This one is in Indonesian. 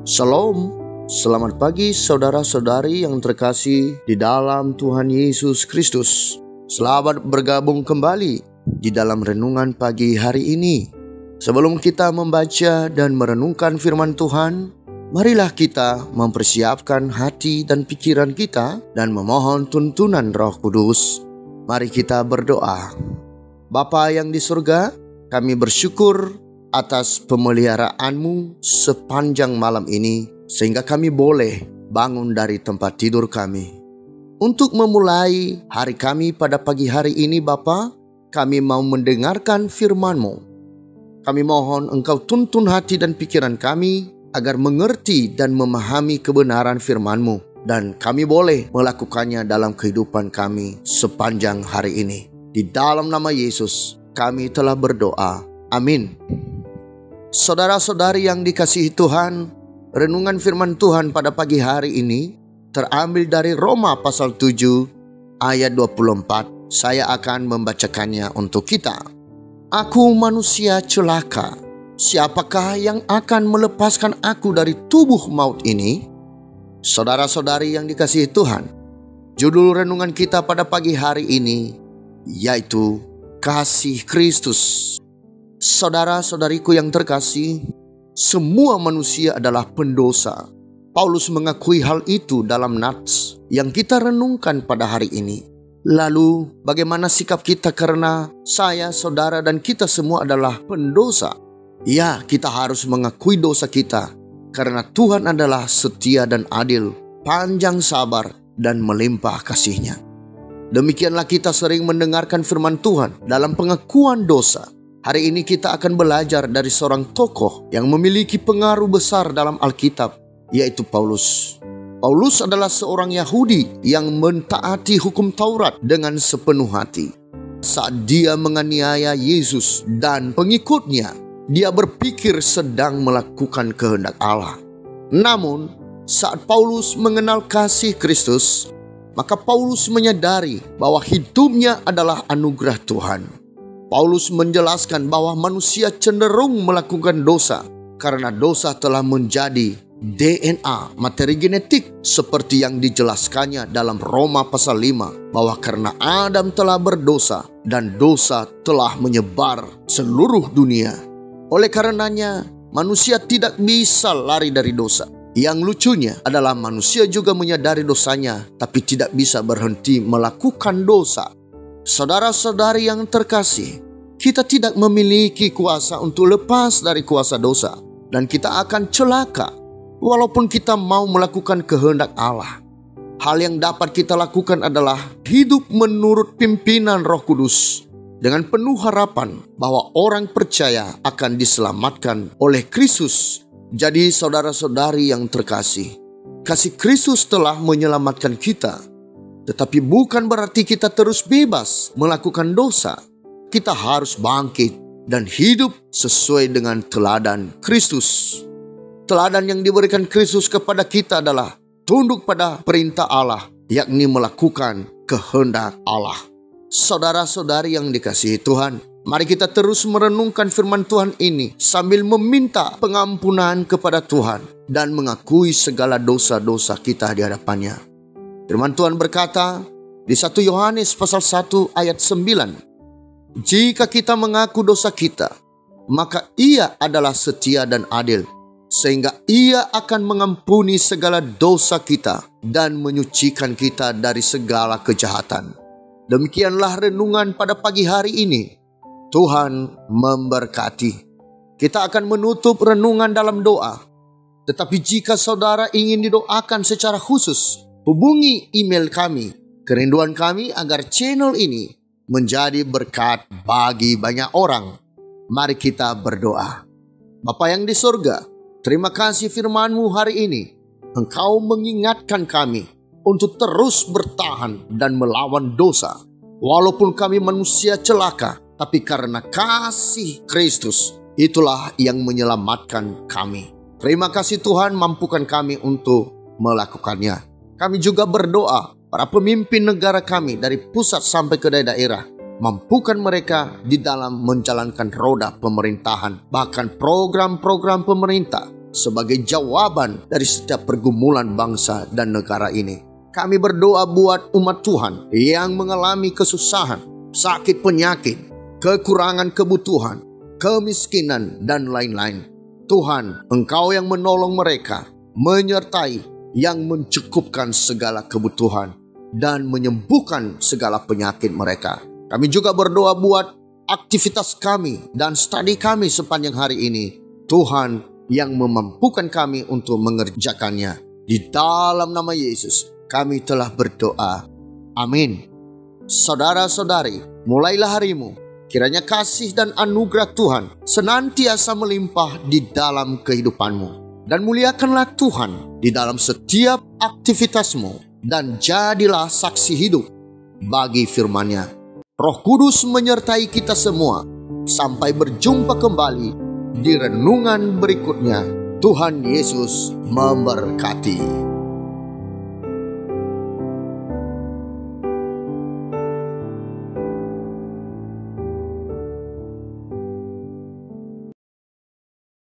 Shalom, selamat pagi saudara-saudari yang terkasih di dalam Tuhan Yesus Kristus. Selamat bergabung kembali di dalam renungan pagi hari ini. Sebelum kita membaca dan merenungkan firman Tuhan, marilah kita mempersiapkan hati dan pikiran kita dan memohon tuntunan Roh Kudus. Mari kita berdoa. Bapa yang di surga, kami bersyukur atas pemeliharaanmu sepanjang malam ini, sehingga kami boleh bangun dari tempat tidur kami. Untuk memulai hari kami pada pagi hari ini Bapa, kami mau mendengarkan firman-Mu. Kami mohon Engkau tuntun hati dan pikiran kami, agar mengerti dan memahami kebenaran firman-Mu, dan kami boleh melakukannya dalam kehidupan kami sepanjang hari ini. Di dalam nama Yesus, kami telah berdoa. Amin. Saudara-saudari yang dikasihi Tuhan, renungan firman Tuhan pada pagi hari ini terambil dari Roma pasal 7 ayat 24. Saya akan membacakannya untuk kita. Aku manusia celaka, siapakah yang akan melepaskan aku dari tubuh maut ini? Saudara-saudari yang dikasihi Tuhan, judul renungan kita pada pagi hari ini yaitu Kasih Kristus. Saudara-saudariku yang terkasih, semua manusia adalah pendosa. Paulus mengakui hal itu dalam nats yang kita renungkan pada hari ini. Lalu, bagaimana sikap kita karena saya, saudara, dan kita semua adalah pendosa? Ya, kita harus mengakui dosa kita karena Tuhan adalah setia dan adil, panjang sabar, dan melimpah kasih-Nya. Demikianlah kita sering mendengarkan firman Tuhan dalam pengakuan dosa. Hari ini kita akan belajar dari seorang tokoh yang memiliki pengaruh besar dalam Alkitab, yaitu Paulus. Paulus adalah seorang Yahudi yang mentaati hukum Taurat dengan sepenuh hati. Saat dia menganiaya Yesus dan pengikutnya, dia berpikir sedang melakukan kehendak Allah. Namun, saat Paulus mengenal kasih Kristus, maka Paulus menyadari bahwa hidupnya adalah anugerah Tuhan. Paulus menjelaskan bahwa manusia cenderung melakukan dosa karena dosa telah menjadi DNA, materi genetik, seperti yang dijelaskannya dalam Roma pasal 5, bahwa karena Adam telah berdosa dan dosa telah menyebar seluruh dunia. Oleh karenanya, manusia tidak bisa lari dari dosa. Yang lucunya adalah manusia juga menyadari dosanya, tapi tidak bisa berhenti melakukan dosa. Saudara-saudari yang terkasih, kita tidak memiliki kuasa untuk lepas dari kuasa dosa, dan kita akan celaka walaupun kita mau melakukan kehendak Allah. Hal yang dapat kita lakukan adalah hidup menurut pimpinan Roh Kudus dengan penuh harapan bahwa orang percaya akan diselamatkan oleh Kristus. Jadi saudara-saudari yang terkasih, kasih Kristus telah menyelamatkan kita. Tetapi bukan berarti kita terus bebas melakukan dosa. Kita harus bangkit dan hidup sesuai dengan teladan Kristus. Teladan yang diberikan Kristus kepada kita adalah tunduk pada perintah Allah, yakni melakukan kehendak Allah. Saudara-saudari yang dikasihi Tuhan, mari kita terus merenungkan firman Tuhan ini sambil meminta pengampunan kepada Tuhan dan mengakui segala dosa-dosa kita di hadapannya. Firman Tuhan berkata di 1 Yohanes pasal 1 ayat 9, jika kita mengaku dosa kita, maka Ia adalah setia dan adil, sehingga Ia akan mengampuni segala dosa kita dan menyucikan kita dari segala kejahatan. Demikianlah renungan pada pagi hari ini. Tuhan memberkati. Kita akan menutup renungan dalam doa. Tetapi jika saudara ingin didoakan secara khusus, hubungi email kami. Kerinduan kami agar channel ini menjadi berkat bagi banyak orang. Mari kita berdoa. Bapa yang di surga, terima kasih firman-Mu hari ini. Engkau mengingatkan kami untuk terus bertahan dan melawan dosa. Walaupun kami manusia celaka, tapi karena kasih Kristus, itulah yang menyelamatkan kami. Terima kasih Tuhan, mampukan kami untuk melakukannya. Kami juga berdoa para pemimpin negara kami dari pusat sampai ke daerah. Mampukan mereka di dalam menjalankan roda pemerintahan, bahkan program-program pemerintah sebagai jawaban dari setiap pergumulan bangsa dan negara ini. Kami berdoa buat umat Tuhan yang mengalami kesusahan, sakit penyakit, kekurangan kebutuhan, kemiskinan, dan lain-lain. Tuhan, Engkau yang menolong mereka, menyertai, yang mencukupkan segala kebutuhan, dan menyembuhkan segala penyakit mereka. Kami juga berdoa buat aktivitas kami dan studi kami sepanjang hari ini. Tuhan yang memampukan kami untuk mengerjakannya. Di dalam nama Yesus kami telah berdoa. Amin. Saudara-saudari, mulailah harimu. Kiranya kasih dan anugerah Tuhan senantiasa melimpah di dalam kehidupanmu. Dan muliakanlah Tuhan di dalam setiap aktivitasmu. Dan jadilah saksi hidup bagi firman-Nya. Roh Kudus menyertai kita semua. Sampai berjumpa kembali di renungan berikutnya. Tuhan Yesus memberkati.